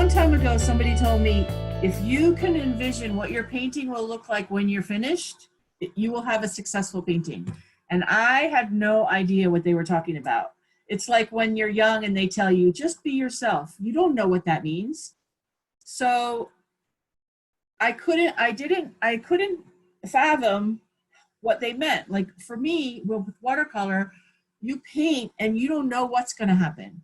long time ago, somebody told me, if you can envision what your painting will look like when you're finished, you will have a successful painting. And I had no idea what they were talking about. It's like when you're young and they tell you, just be yourself. You don't know what that means. So I couldn't fathom what they meant. Like for me, with watercolor, you paint and you don't know what's going to happen.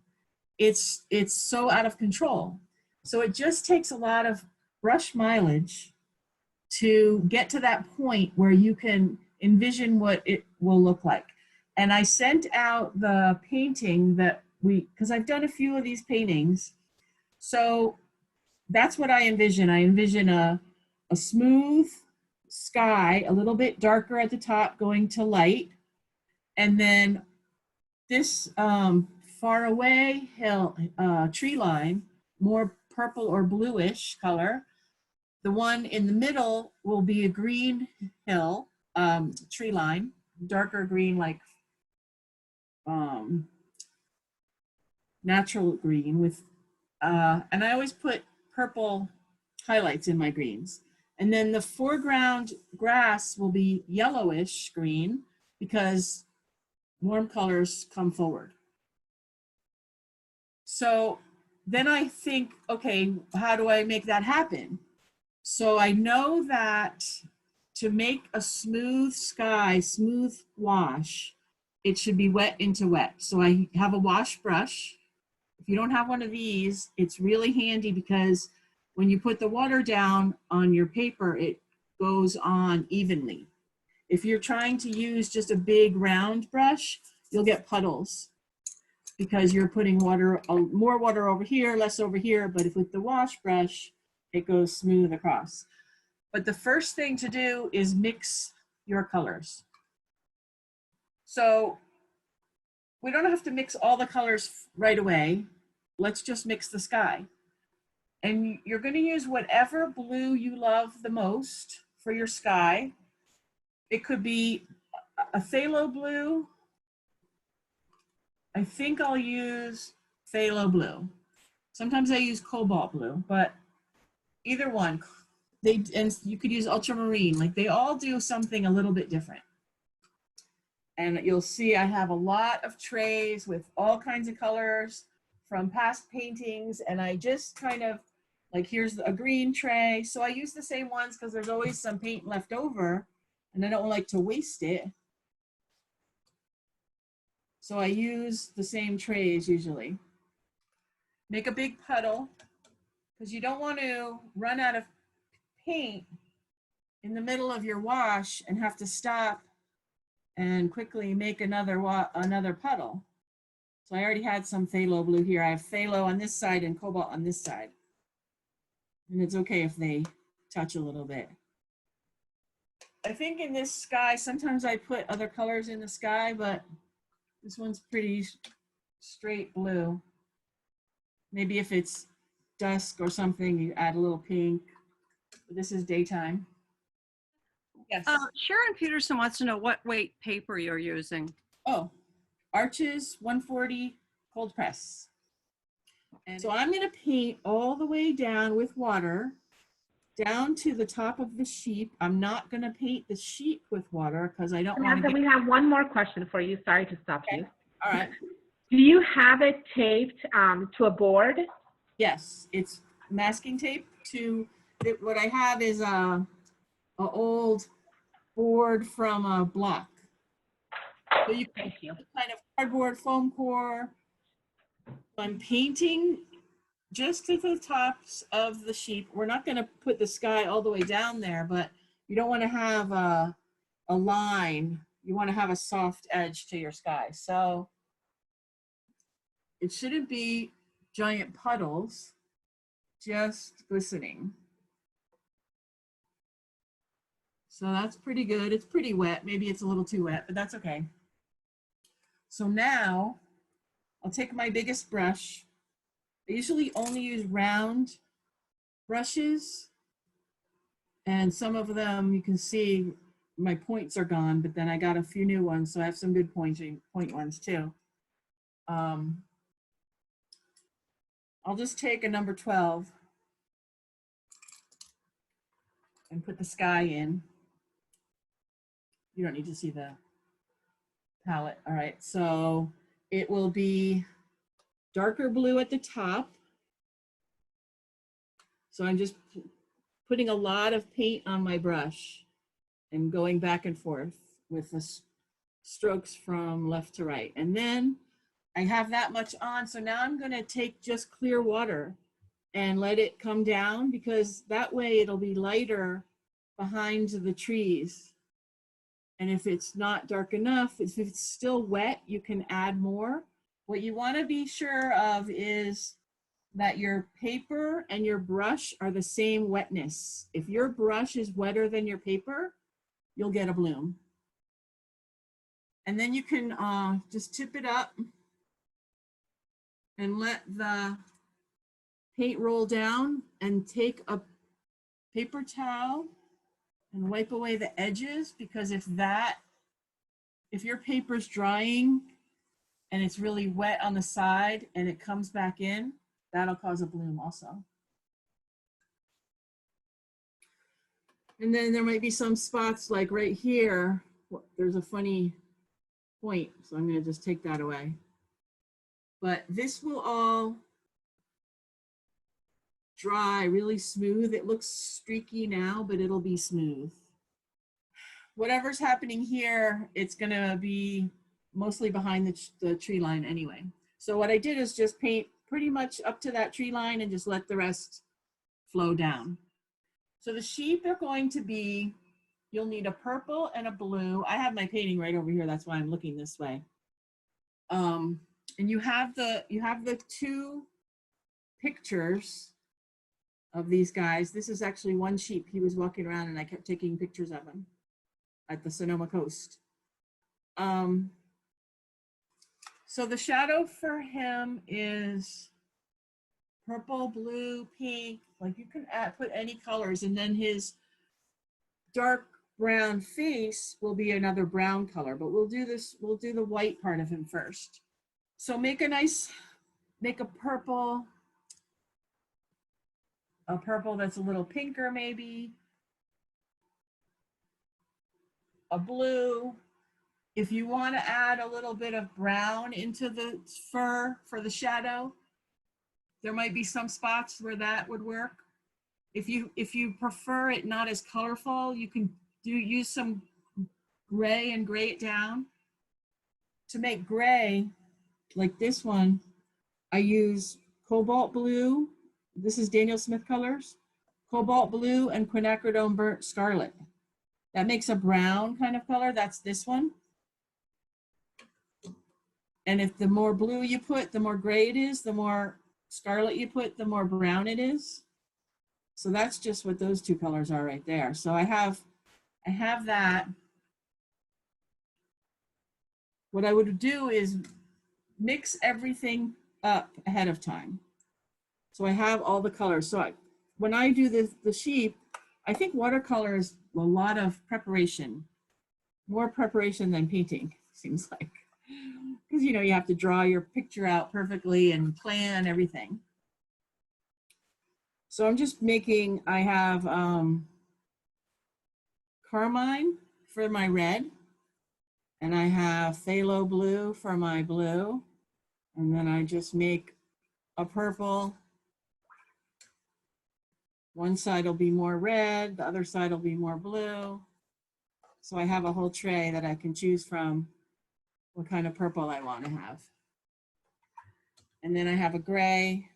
It's so out of control. So it just takes a lot of brush mileage to get to that point where you can envision what it will look like. And I sent out the painting that because I've done a few of these paintings. So that's what I envision. I envision a smooth sky, a little bit darker at the top going to light. And then this far away hill tree line, more purple or bluish color. The one in the middle will be a green hill tree line, darker green, like natural green with, and I always put purple highlights in my greens. And then the foreground grass will be yellowish green because warm colors come forward. So then I think, okay, how do I make that happen? So I know that to make a smooth sky, smooth wash, it should be wet into wet. So I have a wash brush. If you don't have one of these, it's really handy because when you put the water down on your paper, it goes on evenly. If you're trying to use just a big round brush, you'll get puddles because you're putting water, more water over here, less over here. But if with the wash brush, it goes smooth across. But the first thing to do is mix your colors. So we don't have to mix all the colors right away. Let's just mix the sky. And you're going to use whatever blue you love the most for your sky. It could be a phthalo blue. I think I'll use phthalo blue. Sometimes I use cobalt blue, but either one. And you could use ultramarine. Like they all do something a little bit different. And you'll see I have a lot of trays with all kinds of colors from past paintings. And I just kind of, like here's a green tray. So I use the same ones because there's always some paint left over and I don't like to waste it. So I use the same trays usually. Make a big puddle because you don't want to run out of paint in the middle of your wash and have to stop and quickly make another puddle. So I already had some phthalo blue here. I have phthalo on this side and cobalt on this side. And it's okay if they touch a little bit. I think in this sky, sometimes I put other colors in the sky, but this one's pretty straight blue. Maybe if it's dusk or something, you add a little pink. This is daytime. Yes. Sharon Peterson wants to know what weight paper you're using. Oh, Arches 140 cold press. And so I'm going to paint all the way down with water down to the top of the sheep. I'm not going to paint the sheep with water because I don't want to. We have one more question for you. Sorry to stop you. All right. Do you have it taped to a board? Yes, it's masking tape to. What I have is a old board from a block. So you can kind of cardboard foam core. I'm painting just to the tops of the sheep. We're not going to put the sky all the way down there, but you don't want to have a line. You want to have a soft edge to your sky. So it shouldn't be giant puddles, just glistening. So that's pretty good. It's pretty wet. Maybe it's a little too wet, but that's okay. So now I'll take my biggest brush. I usually only use round brushes. And some of them you can see my points are gone, but then I got a few new ones. So I have some good point ones too. I'll just take a number 12 and put the sky in. You don't need to see the palette. All right, so it will be darker blue at the top. So I'm just putting a lot of paint on my brush and going back and forth with the strokes from left to right. And then I have that much on. So now I'm going to take just clear water and let it come down, because that way it'll be lighter behind the trees. And if it's not dark enough, if it's still wet, you can add more. What you want to be sure of is that your paper and your brush are the same wetness. If your brush is wetter than your paper, you'll get a bloom. And then you can just tip it up and let the paint roll down, and take a paper towel and wipe away the edges, because if your paper's drying and it's really wet on the side and it comes back in, that'll cause a bloom also. And then there might be some spots like right here, there's a funny point, so I'm going to just take that away. But this will all dry really smooth. It looks streaky now, but it'll be smooth. Whatever's happening here, it's going to be mostly behind the tree line anyway. So what I did is just paint pretty much up to that tree line and just let the rest flow down. So the sheep are going to be, you'll need a purple and a blue. I have my painting right over here. That's why I'm looking this way. And you have the two pictures of these guys. This is actually one sheep. He was walking around and I kept taking pictures of him at the Sonoma coast. So the shadow for him is purple, blue, pink, like you can put any colors, and then his dark brown face will be another brown color, but we'll do the white part of him first. So make a purple that's a little pinker maybe, a blue. If you want to add a little bit of brown into the fur for the shadow, there might be some spots where that would work. If you prefer it not as colorful, you can use some gray and gray it down. To make gray, like this one, I use cobalt blue. This is Daniel Smith colors, cobalt blue and quinacridone burnt scarlet. That makes a brown kind of color. That's this one. And if the more blue you put, the more gray it is. The more scarlet you put, the more brown it is. So that's just what those two colors are right there. So I have that. What I would do is mix everything up ahead of time. So I have all the colors. So when I do the sheep, I think watercolor is a lot of preparation, more preparation than painting, seems like. Because, you know, you have to draw your picture out perfectly and plan everything. So I'm just making, I have carmine for my red, and I have phthalo blue for my blue, and then I just make a purple. One side will be more red, the other side will be more blue. So I have a whole tray that I can choose from what kind of purple I want to have. And then I have a gray,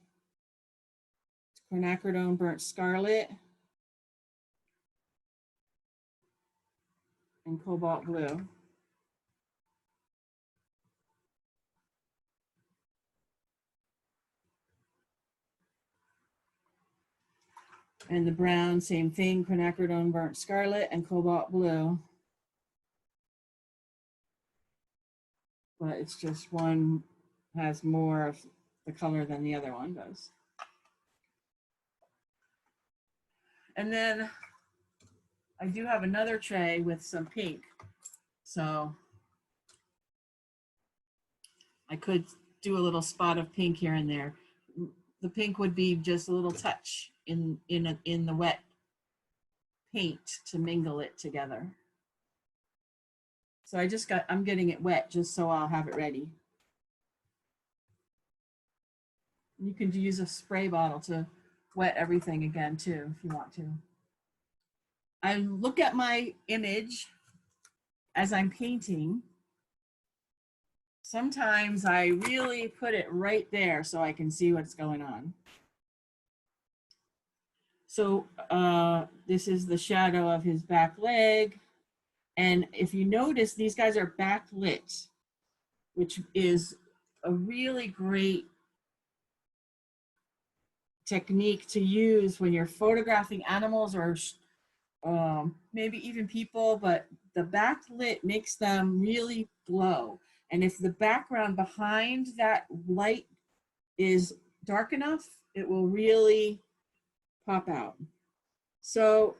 quinacridone burnt scarlet, and cobalt blue. And the brown, same thing, quinacridone burnt scarlet and cobalt blue. But it's just one has more of the color than the other one does. And then I do have another tray with some pink. So I could do a little spot of pink here and there. the pink would be just a little touch in the wet paint to mingle it together. So I'm getting it wet just so I'll have it ready. You can use a spray bottle to wet everything again too, if you want to. I look at my image as I'm painting. Sometimes I really put it right there so I can see what's going on. So this is the shadow of his back leg. And if you notice, these guys are backlit, which is a really great technique to use when you're photographing animals or maybe even people, but the backlit makes them really glow. And if the background behind that light is dark enough, it will really pop out. So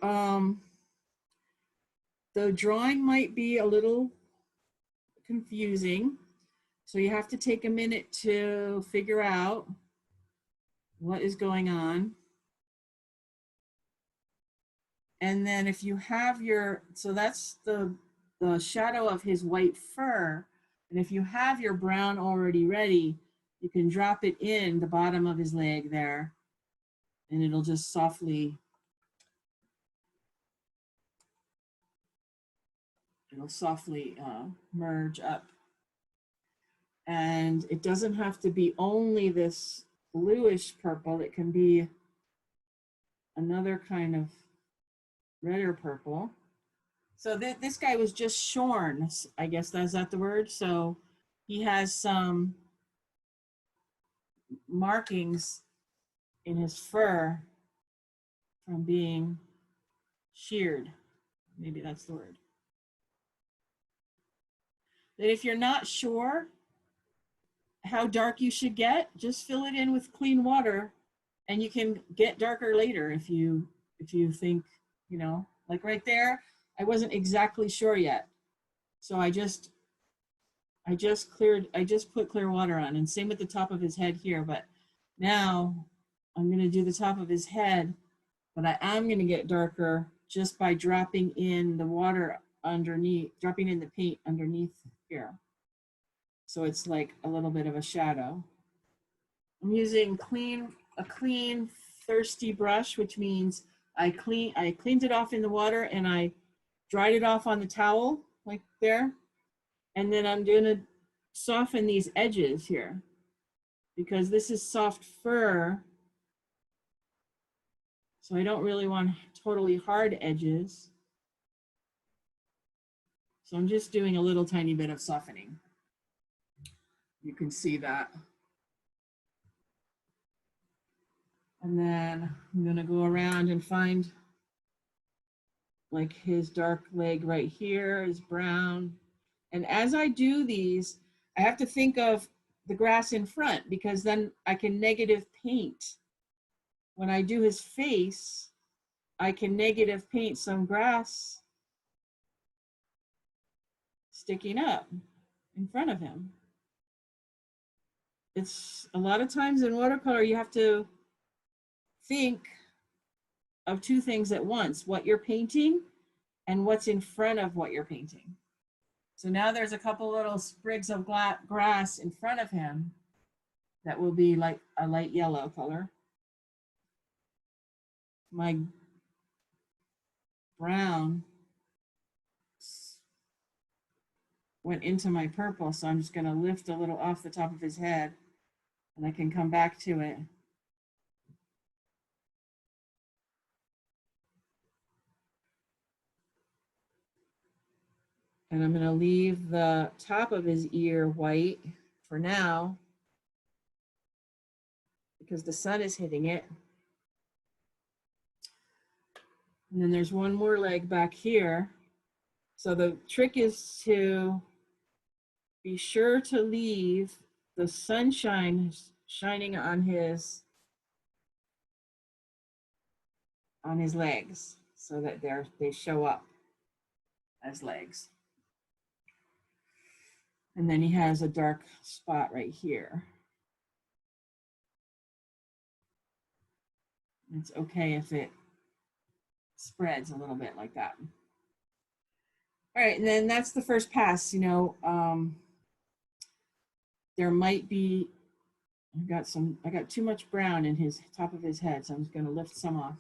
the drawing might be a little confusing. So you have to take a minute to figure out what is going on. And then if you have so that's the shadow of his white fur. And if you have your brown already ready, you can drop it in the bottom of his leg there, and it'll just softly, merge up. And it doesn't have to be only this bluish purple. It can be another kind of redder purple. So this guy was just shorn, I guess that's that the word. So he has some markings in his fur from being sheared. Maybe that's the word. That if you're not sure how dark you should get, just fill it in with clean water, and you can get darker later if you think, you know, like right there, I wasn't exactly sure yet. So I just put clear water on, and same with the top of his head here, but now I'm going to do the top of his head, but I am going to get darker just by dropping in the water underneath, dropping in the paint underneath here. So it's like a little bit of a shadow. I'm using a clean, thirsty brush, which means I cleaned it off in the water and I dried it off on the towel, like there. And then I'm going to soften these edges here because this is soft fur. So I don't really want totally hard edges. So I'm just doing a little tiny bit of softening. You can see that. And then I'm going to go around and find like his dark leg right here is brown. And as I do these, I have to think of the grass in front because then I can negative paint. When I do his face, I can negative paint some grass sticking up in front of him. It's a lot of times in watercolor, you have to think of two things at once, what you're painting and what's in front of what you're painting. So now there's a couple little sprigs of grass in front of him that will be like a light yellow color. My brown went into my purple, so I'm just going to lift a little off the top of his head and I can come back to it. And I'm going to leave the top of his ear white for now because the sun is hitting it. And then there's one more leg back here. So the trick is to be sure to leave the sunshine shining on his legs so that they show up as legs. And then he has a dark spot right here. It's okay if it spreads a little bit like that. All right, and then that's the first pass. You know, there might be, I got too much brown in his top of his head, so I'm just going to lift some off.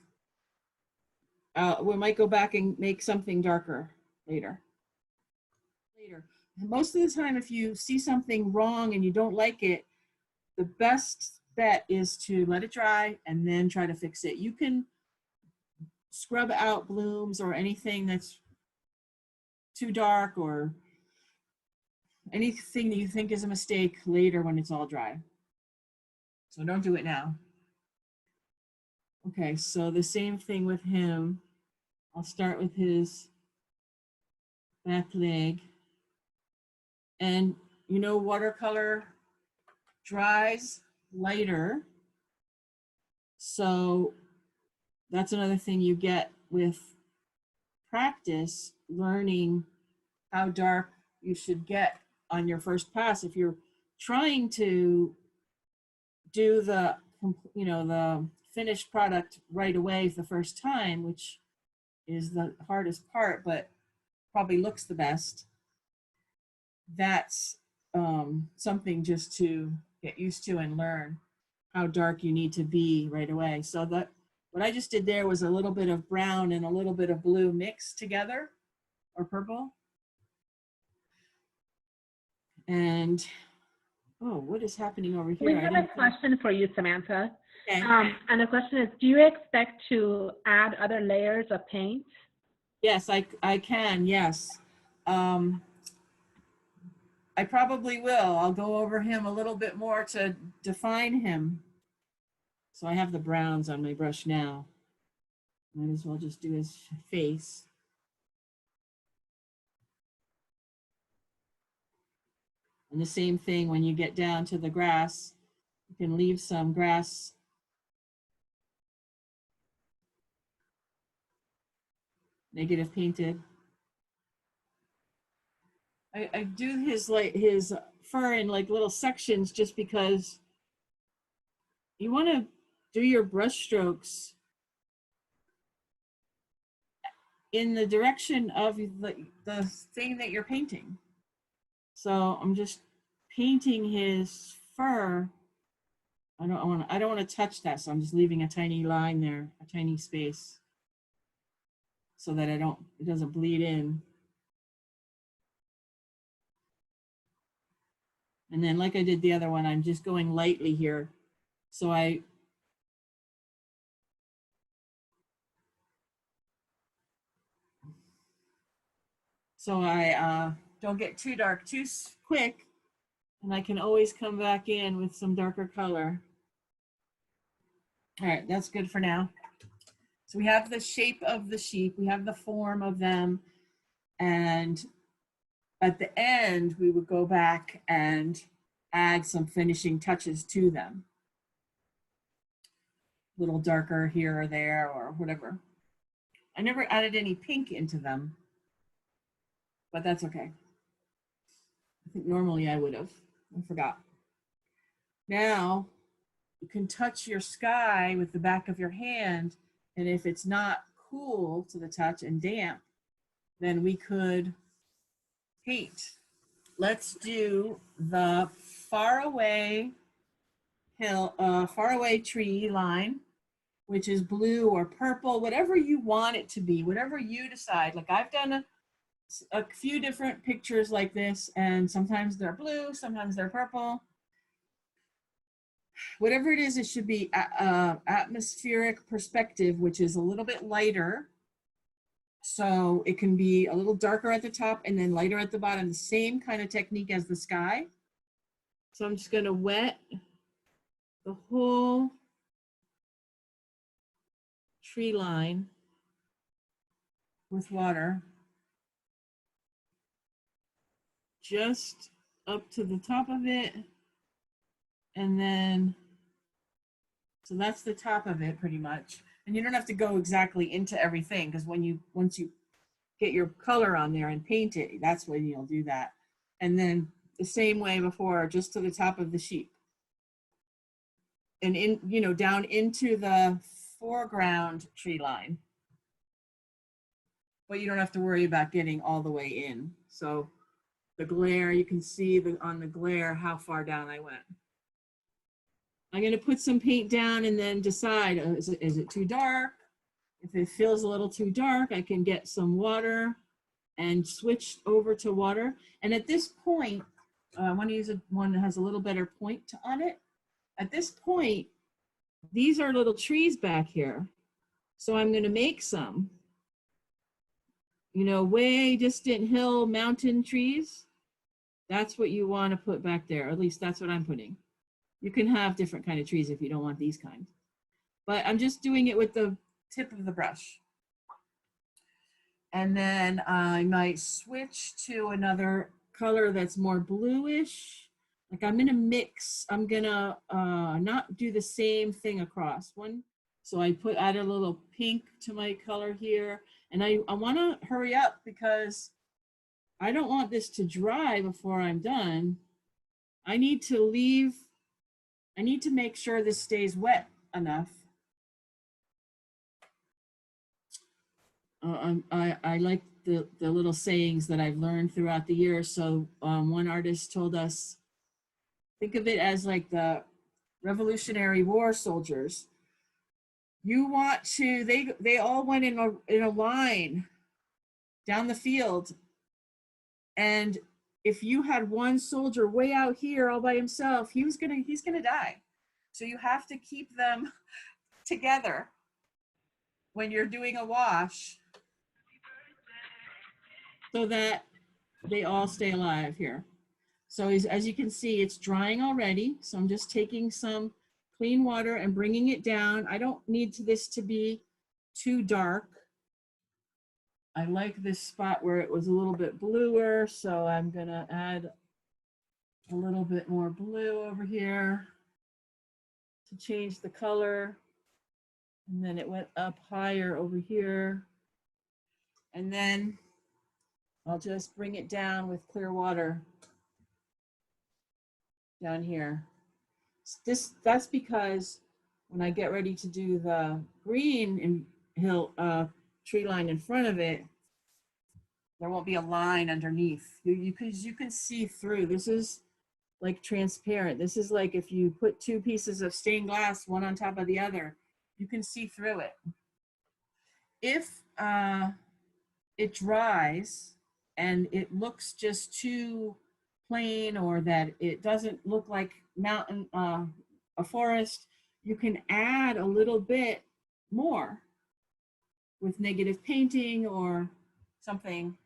We might go back and make something darker later. Most of the time, if you see something wrong and you don't like it, the best bet is to let it dry and then try to fix it. You can scrub out blooms or anything that's too dark or anything that you think is a mistake later when it's all dry. So don't do it now. Okay, so the same thing with him. I'll start with his back leg. And you know, watercolor dries lighter. So that's another thing you get with practice, learning how dark you should get on your first pass. If you're trying to do the, you know, the finished product right away the first time, which is the hardest part, but probably looks the best, that's something just to get used to and learn how dark you need to be right away. So that what I just did there was a little bit of brown and a little bit of blue mixed together, or purple. And oh, what is happening over here? We have a question for you, Samantha. Okay. And the question is, do you expect to add other layers of paint? Yes, I can, yes. I probably will. I'll go over him a little bit more to define him. So I have the browns on my brush now. Might as well just do his face. And the same thing when you get down to the grass, you can leave some grass negative painted. I do his fur in like little sections just because you want to do your brush strokes in the direction of the thing that you're painting. So I'm just painting his fur. I don't want to touch that, so I'm just leaving a tiny line there, a tiny space, so that it doesn't bleed in. And then like I did the other one, I'm just going lightly here. So I don't get too dark too quick, and I can always come back in with some darker color. All right, that's good for now. So we have the shape of the sheep, we have the form of them, and at the end, we would go back and add some finishing touches to them. A little darker here or there or whatever. I never added any pink into them, but that's okay. I think normally I would have. I forgot. Now, you can touch your sky with the back of your hand, and if it's not cool to the touch and damp, then we could paint. Let's do the faraway tree line, which is blue or purple, whatever you want it to be, whatever you decide. Like I've done a few different pictures like this, and sometimes they're blue, sometimes they're purple. Whatever it is, it should be atmospheric perspective, which is a little bit lighter. So it can be a little darker at the top and then lighter at the bottom, the same kind of technique as the sky. So I'm just going to wet the whole tree line with water, just up to the top of it. And then, so that's the top of it pretty much. And you don't have to go exactly into everything, because once you get your color on there and paint it, that's when you'll do that. And then the same way before, just to the top of the sheep. And down into the foreground tree line. But you don't have to worry about getting all the way in. So the glare, you can see on the glare how far down I went. I'm going to put some paint down and then decide, is it too dark? If it feels a little too dark, I can get some water and switch over to water. And at this point, I want to use one that has a little better point on it. At this point, these are little trees back here. So I'm going to make some, you know, way distant hill mountain trees. That's what you want to put back there. At least that's what I'm putting. You can have different kind of trees if you don't want these kinds. But I'm just doing it with the tip of the brush. And then I might switch to another color that's more bluish. Like I'm gonna mix, I'm gonna not do the same thing across one. So I add a little pink to my color here. And I wanna hurry up because I don't want this to dry before I'm done. I need to make sure this stays wet enough. I like the little sayings that I've learned throughout the years. So one artist told us, think of it as like the Revolutionary War soldiers. You want to, they all went in a line down the field. And if you had one soldier way out here all by himself, he's gonna die. So you have to keep them together when you're doing a wash so that they all stay alive here. So as you can see, it's drying already. So I'm just taking some clean water and bringing it down. I don't need this to be too dark. I like this spot where it was a little bit bluer. So I'm gonna add a little bit more blue over here to change the color. And then it went up higher over here. And then I'll just bring it down with clear water down here. That's because when I get ready to do the green tree line in front of it, there won't be a line underneath. You can see through. This is like transparent. This is like if you put two pieces of stained glass, one on top of the other, you can see through it. If it dries and it looks just too plain or that it doesn't look like a forest, you can add a little bit more with negative painting or something.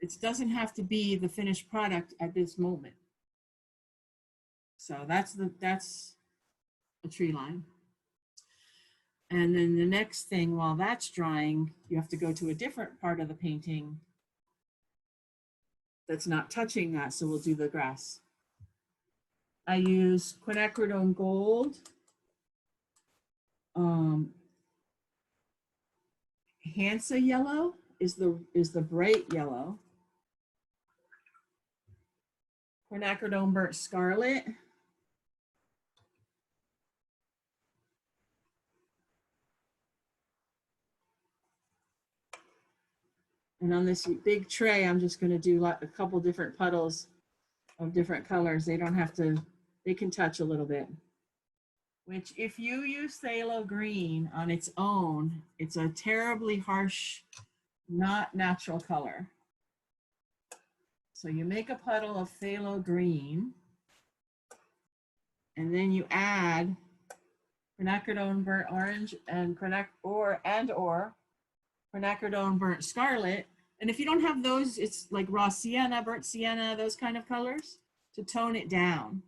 It doesn't have to be the finished product at this moment. So that's a tree line. And then the next thing, while that's drying, you have to go to a different part of the painting that's not touching that. So we'll do the grass. I use quinacridone gold, Hansa yellow is the bright yellow, quinacridone burnt scarlet, and on this big tray, I'm just going to do a couple different puddles of different colors. They don't have to, they can touch a little bit. Which if you use phthalo green on its own, it's a terribly harsh, not natural color. So you make a puddle of phthalo green, and then you add quinacridone burnt orange and quinacridone burnt scarlet. And if you don't have those, it's like raw sienna, burnt sienna, those kind of colors to tone it down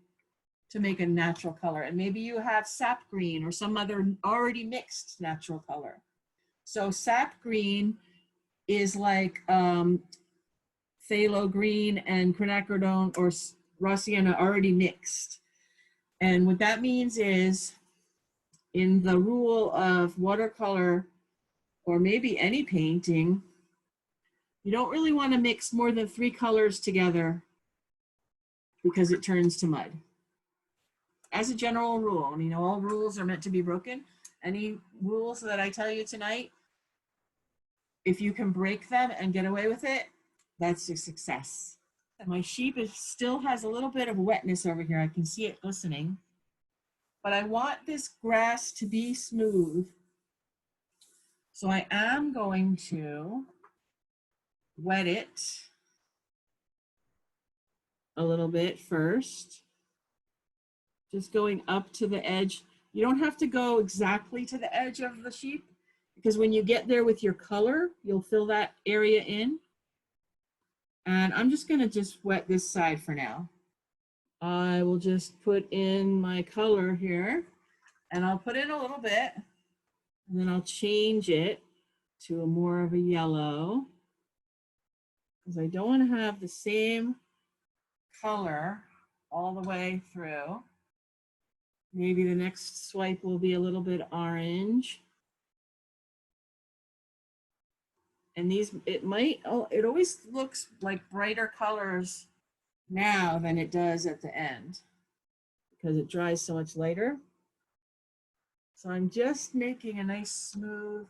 to make a natural color. And maybe you have sap green or some other already mixed natural color. So sap green is like phthalo green and quinacridone or raw sienna already mixed. And what that means is in the rule of watercolor or maybe any painting, you don't really want to mix more than 3 colors together because it turns to mud. As a general rule, and you know, all rules are meant to be broken, Any rules that I tell you tonight, if you can break them and get away with it, that's a success. My sheep still has a little bit of wetness over here. I can see it glistening. But I want this grass to be smooth. So I am going to wet it a little bit first. Just going up to the edge. You don't have to go exactly to the edge of the sheep, because when you get there with your color, you'll fill that area in. And I'm just going to just wet this side for now. I will just put in my color here, and I'll put in a little bit, and then I'll change it to a more of a yellow, because I don't want to have the same color all the way through. Maybe the next swipe will be a little bit orange. And these, it might, oh, it always looks like brighter colors now than it does at the end, because it dries so much later. So I'm just making a nice smooth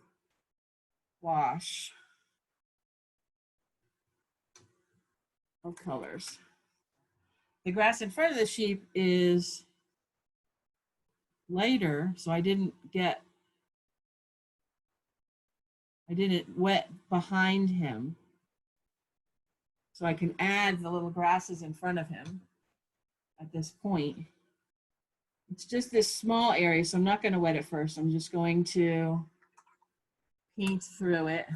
wash of colors. The grass in front of the sheep is lighter, so I didn't wet behind him. So I can add the little grasses in front of him at this point. It's just this small area, so I'm not going to wet it first. I'm just going to paint through it.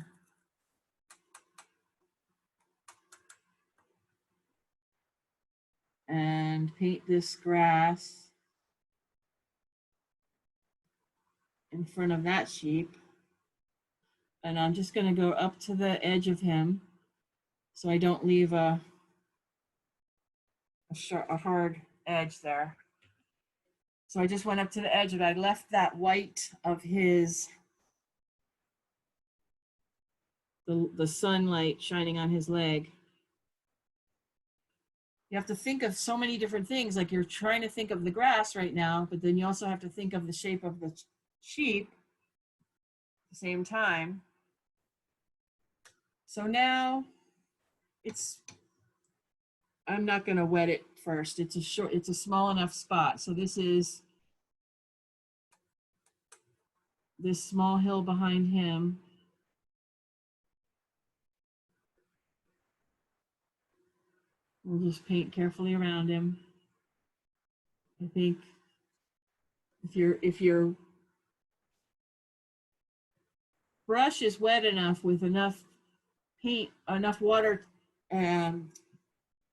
And paint this grass in front of that sheep. And I'm just going to go up to the edge of him so I don't leave a hard edge there. So I just went up to the edge and I left that white of his, the sunlight shining on his leg. You have to think of so many different things, like you're trying to think of the grass right now, but then you also have to think of the shape of the sheep at the same time. So now I'm not going to wet it first. It's a small enough spot. So this is this small hill behind him. We'll just paint carefully around him. I think if your brush is wet enough with enough paint, enough water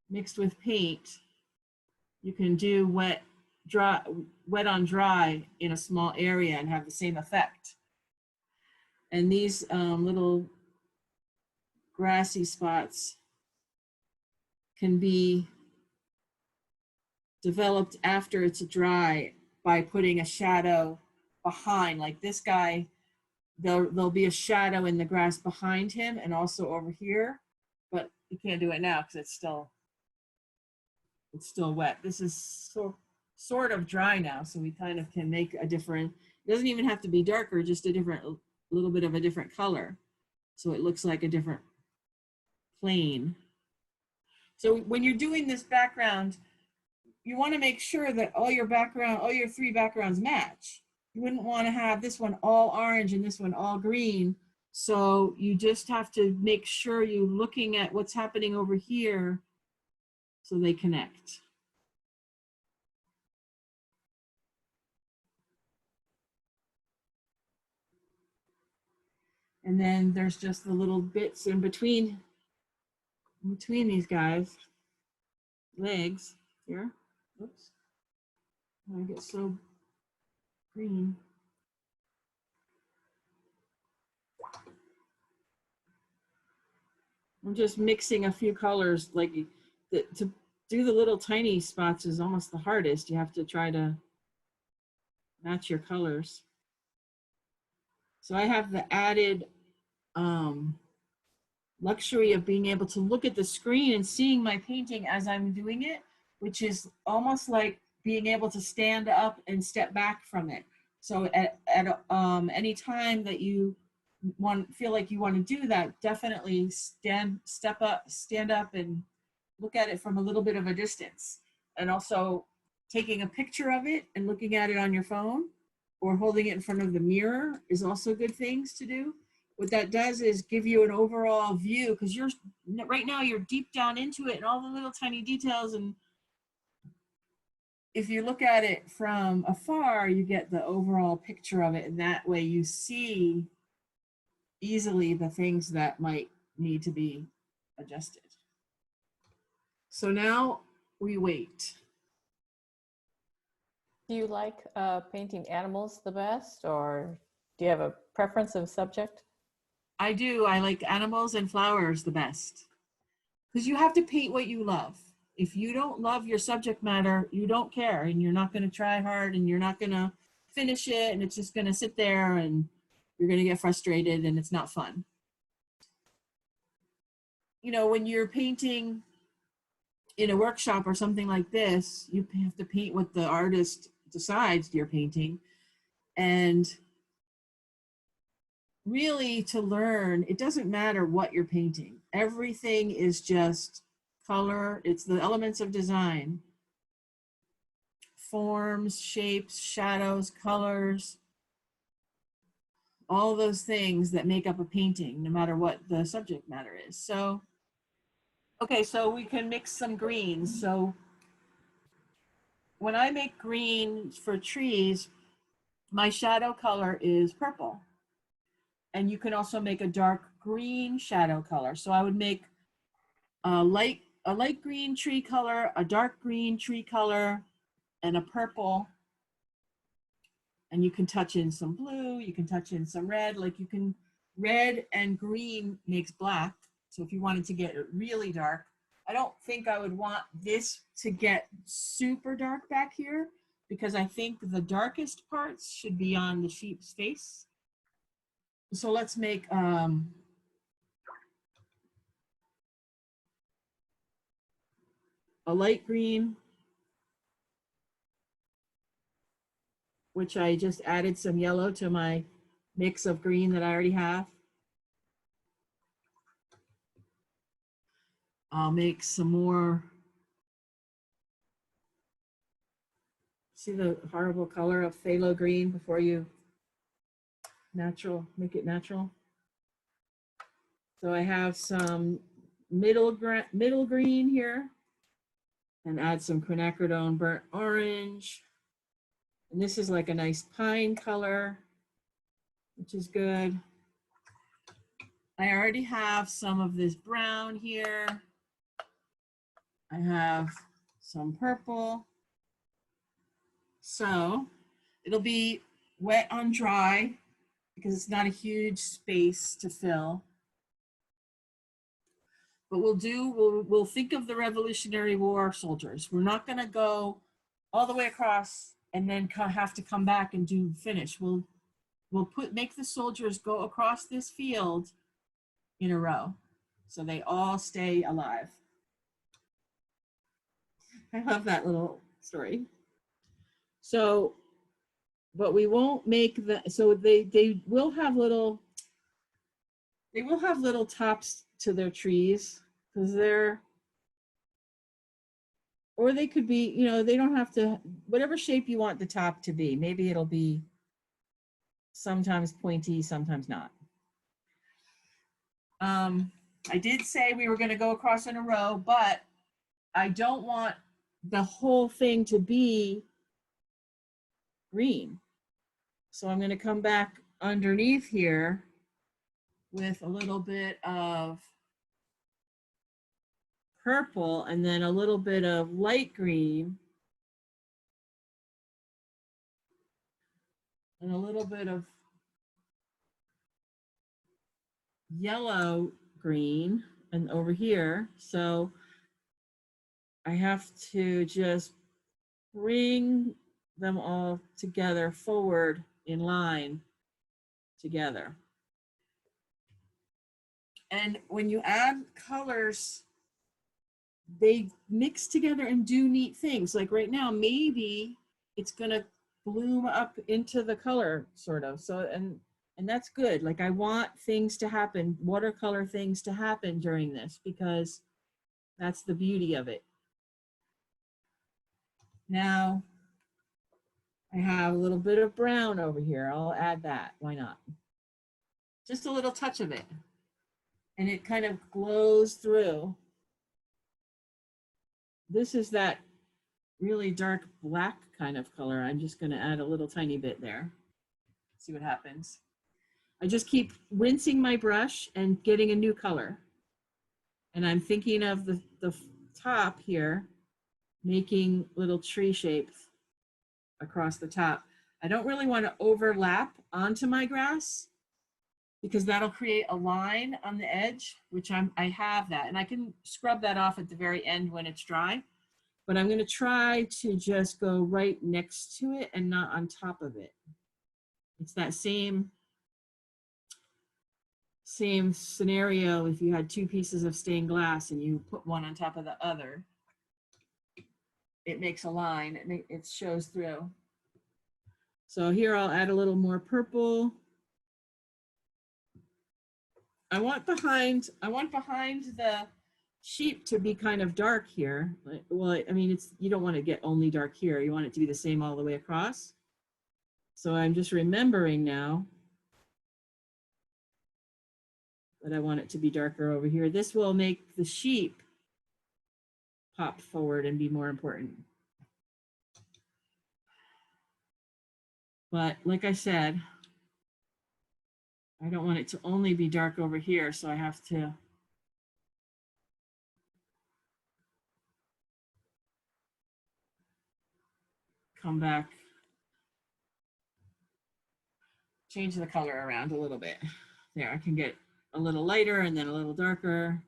mixed with paint, you can do wet on dry in a small area and have the same effect. And these little grassy spots can be developed after it's dry by putting a shadow behind. Like this guy, there'll be a shadow in the grass behind him and also over here, but you can't do it now because it's still wet. This is sort of dry now, so we kind of can make a different, it doesn't even have to be darker, just a little bit of a different color. So it looks like a different plane. So when you're doing this background, you want to make sure that all your three backgrounds match. You wouldn't want to have this one all orange and this one all green. So you just have to make sure you're looking at what's happening over here so they connect. And then there's just the little bits in between these guys' legs here. Oops. I get so green. I'm just mixing a few colors. Like to do the little tiny spots is almost the hardest. You have to try to match your colors. So I have the added luxury of being able to look at the screen and seeing my painting as I'm doing it, which is almost like being able to stand up and step back from it. So at any time that you feel like you want to do that, definitely stand up and look at it from a little bit of a distance. And also taking a picture of it and looking at it on your phone or holding it in front of the mirror is also good things to do. What that does is give you an overall view, because you're right now you're deep down into it and all the little tiny details, and if you look at it from afar, you get the overall picture of it, and that way you see easily the things that might need to be adjusted. So now we wait. Do you like painting animals the best, or do you have a preference of subject? I do. I like animals and flowers the best, because you have to paint what you love. If you don't love your subject matter, you don't care, and you're not going to try hard, and you're not going to finish it, and it's just going to sit there, and you're going to get frustrated, and it's not fun. You know, when you're painting in a workshop or something like this, you have to paint what the artist decides you're painting. And really, to learn, it doesn't matter what you're painting. Everything is just color. It's the elements of design. Forms, shapes, shadows, colors, all those things that make up a painting, no matter what the subject matter is. So, okay, so we can mix some greens. So when I make green for trees, my shadow color is purple. And you can also make a dark green shadow color. So I would make a light green tree color, a dark green tree color, and a purple. And you can touch in some blue, you can touch in some red, red and green makes black. So if you wanted to get it really dark, I don't think I would want this to get super dark back here, because I think the darkest parts should be on the sheep's face. So let's make a light green, which I just added some yellow to my mix of green that I already have. I'll make some more. See the horrible color of phthalo green before you make it natural. So I have some middle green here, and add some quinacridone burnt orange. And this is like a nice pine color, which is good. I already have some of this brown here. I have some purple. So it'll be wet on dry, because it's not a huge space to fill. But we'll think of the Revolutionary War soldiers. We're not going to go all the way across and then have to come back and do finish. We'll make the soldiers go across this field in a row, so they all stay alive. I love that little story. So, but we won't make that. So they will have little tops to their trees, because or they could be, you know, they don't have to, whatever shape you want the top to be. Maybe it'll be sometimes pointy, sometimes not. I did say we were going to go across in a row, but I don't want the whole thing to be green. So I'm going to come back underneath here with a little bit of purple and then a little bit of light green and a little bit of yellow green and over here. So I have to just bring them all together forward in line together. And when you add colors, they mix together and do neat things. Like right now, maybe it's gonna bloom up into the color sort of. So, and that's good. Like I want things to happen, watercolor things to happen during this because that's the beauty of it. Now, I have a little bit of brown over here. I'll add that. Why not? Just a little touch of it. And it kind of glows through. This is that really dark black kind of color. I'm just going to add a little tiny bit there. See what happens. I just keep rinsing my brush and getting a new color. And I'm thinking of the top here, making little tree shapes across the top. I don't really want to overlap onto my grass because that'll create a line on the edge, which I have that. And I can scrub that off at the very end when it's dry. But I'm going to try to just go right next to it and not on top of it. It's that same scenario if you had two pieces of stained glass and you put one on top of the other. It makes a line, it shows through. So here I'll add a little more purple. I want behind the sheep to be kind of dark here. Well, I mean, you don't want to get only dark here. You want it to be the same all the way across. So I'm just remembering now that I want it to be darker over here. This will make the sheep pop forward and be more important. But like I said, I don't want it to only be dark over here, so I have to come back, change the color around a little bit. There, I can get a little lighter and then a little darker,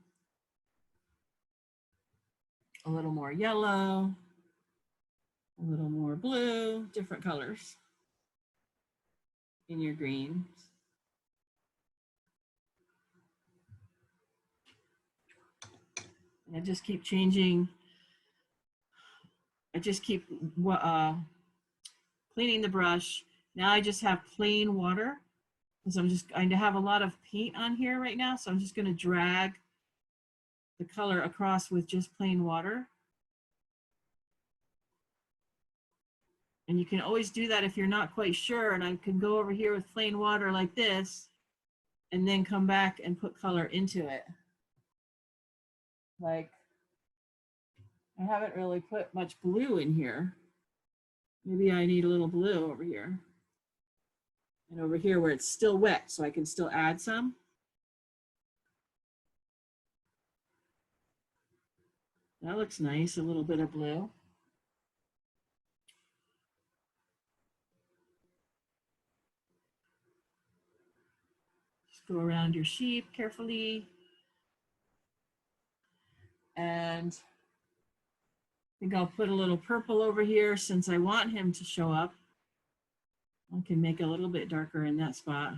a little more yellow, a little more blue, different colors in your greens. And I just keep changing. I just keep cleaning the brush. Now I just have plain water because I'm just going to have a lot of paint on here right now. So I'm just going to drag the color across with just plain water. And you can always do that if you're not quite sure. And I can go over here with plain water like this and then come back and put color into it. Like, I haven't really put much blue in here. Maybe I need a little blue over here. And over here where it's still wet, so I can still add some. That looks nice, a little bit of blue. Just go around your sheep carefully. And I think I'll put a little purple over here since I want him to show up. I can make it a little bit darker in that spot.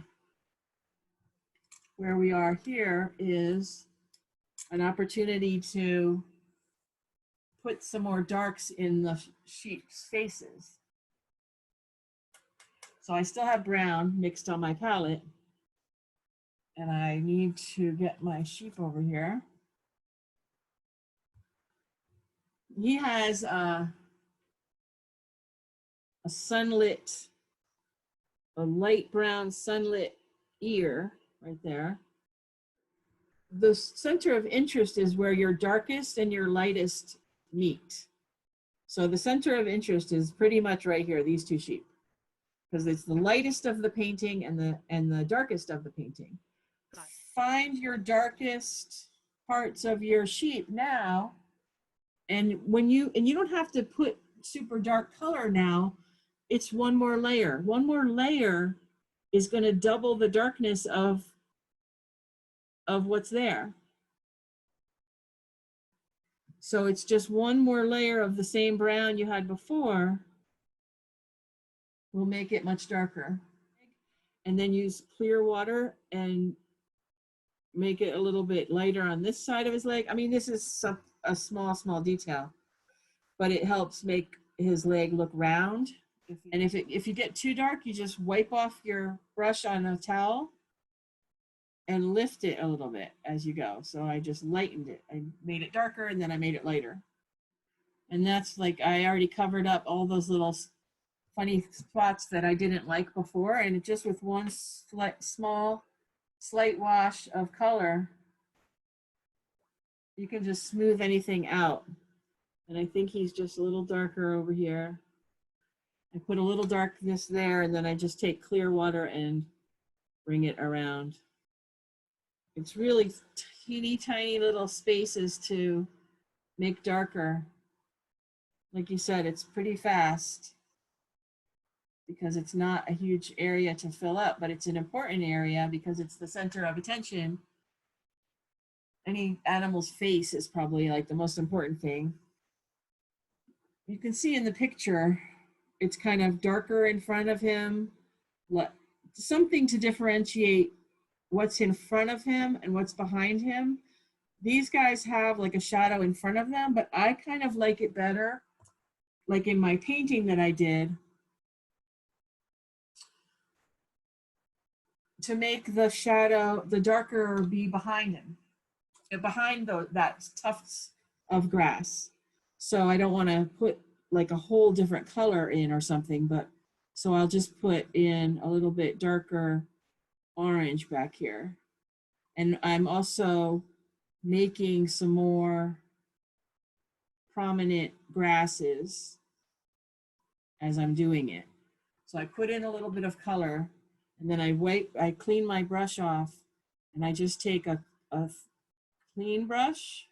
Where we are here is an opportunity to put some more darks in the sheep's faces. So I still have brown mixed on my palette. And I need to get my sheep over here. He has a sunlit, a light brown sunlit ear right there. The center of interest is where your darkest and your lightest meet. So the center of interest is pretty much right here, these two sheep, because it's the lightest of the painting and the darkest of the painting. Find your darkest parts of your sheep now. And you don't have to put super dark color now. It's one more layer. One more layer is going to double the darkness of what's there. So it's just one more layer of the same brown you had before will make it much darker. And then use clear water and make it a little bit lighter on this side of his leg. I mean, this is a small detail, but it helps make his leg look round And if you get too dark, you just wipe off your brush on a towel and lift it a little bit as you go. So I just lightened it. I made it darker and then I made it lighter. And that's like, I already covered up all those little funny spots that I didn't like before. And just with one slight wash of color, you can just smooth anything out. And I think he's just a little darker over here. I put a little darkness there, and then I just take clear water and bring it around. It's really teeny tiny little spaces to make darker. Like you said, it's pretty fast because it's not a huge area to fill up, but it's an important area because it's the center of attention. Any animal's face is probably like the most important thing. You can see in the picture, it's kind of darker in front of him, something to differentiate what's in front of him and what's behind him. These guys have like a shadow in front of them, but I kind of like it better, like in my painting that I did, to make the shadow, the darker, be behind him, behind that tufts of grass. So I don't want to put like a whole different color in or something, but so I'll just put in a little bit darker orange back here. And I'm also making some more prominent grasses as I'm doing it. So I put in a little bit of color and then I clean my brush off and I just take a clean brush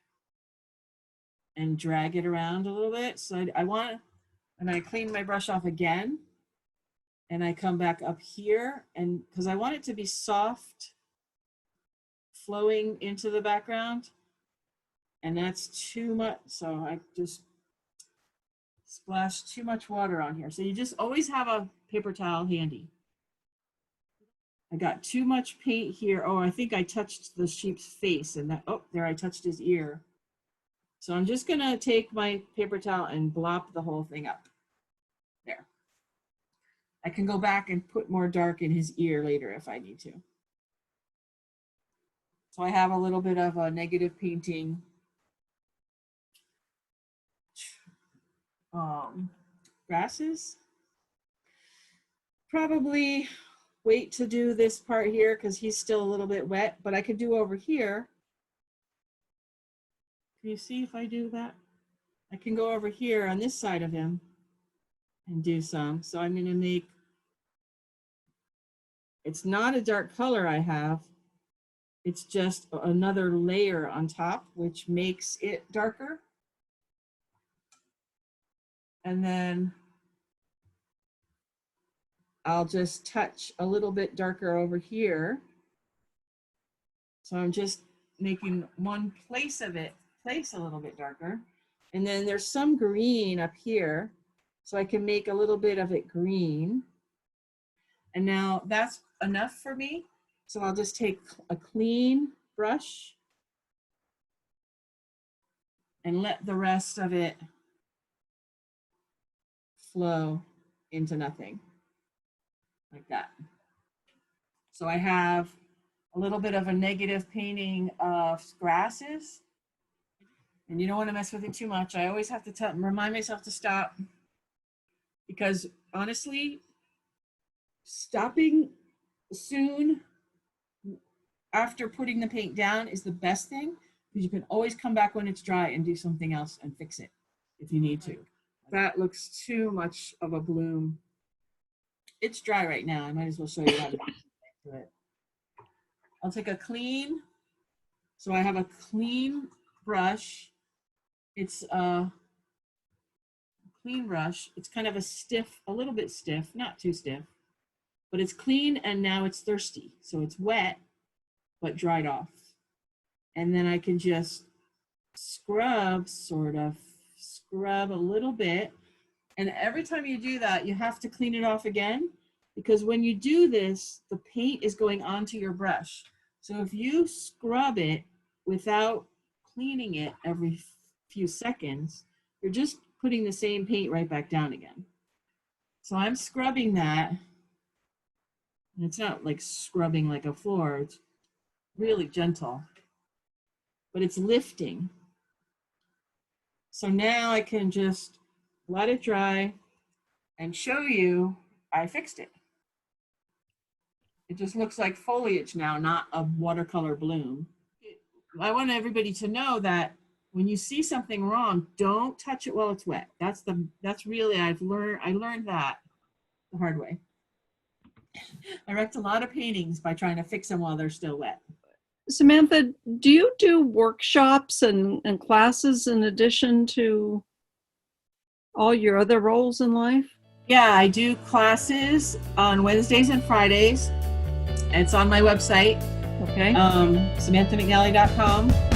and drag it around a little bit. So and I clean my brush off again and I come back up here, and because I want it to be soft, flowing into the background, and that's too much. So I just splash too much water on here. So you just always have a paper towel handy. I got too much paint here. Oh, I think I touched the sheep's face and that, oh, there I touched his ear. So I'm just gonna take my paper towel and blop the whole thing up. There. I can go back and put more dark in his ear later if I need to. So I have a little bit of a negative painting grasses. Probably wait to do this part here because he's still a little bit wet, but I could do over here. Can you see if I do that? I can go over here on this side of him and do some. So I'm going to make, it's not a dark color I have. It's just another layer on top, which makes it darker. And then I'll just touch a little bit darker over here. So I'm just making one place of it, a little bit darker. And then there's some green up here. So I can make a little bit of it green. And now that's enough for me. So I'll just take a clean brush and let the rest of it flow into nothing, like that. So I have a little bit of a negative painting of grasses, and you don't want to mess with it too much. I always have to remind myself to stop, because honestly, stopping soon after putting the paint down is the best thing, because you can always come back when it's dry and do something else and fix it if you need to. That looks too much of a bloom. It's dry right now. I might as well show you how to do it. I'll take a clean, so I have a clean brush. It's a clean brush. It's kind of a little bit stiff, not too stiff, but it's clean, and now it's thirsty. So it's wet, but dried off. And then I can just scrub a little bit. And every time you do that, you have to clean it off again, because when you do this, the paint is going onto your brush. So if you scrub it without cleaning it every few seconds, you're just putting the same paint right back down again. So I'm scrubbing that. And it's not like scrubbing like a floor. It's really gentle, but it's lifting. So now I can just let it dry and show you I fixed it. It just looks like foliage now, not a watercolor bloom. I want everybody to know that when you see something wrong, don't touch it while it's wet. That's really, I learned that the hard way. I wrecked a lot of paintings by trying to fix them while they're still wet. Samantha, do you do workshops and classes in addition to all your other roles in life? Yeah, I do classes on Wednesdays and Fridays. It's on my website, Okay. SamanthaMcNally.com.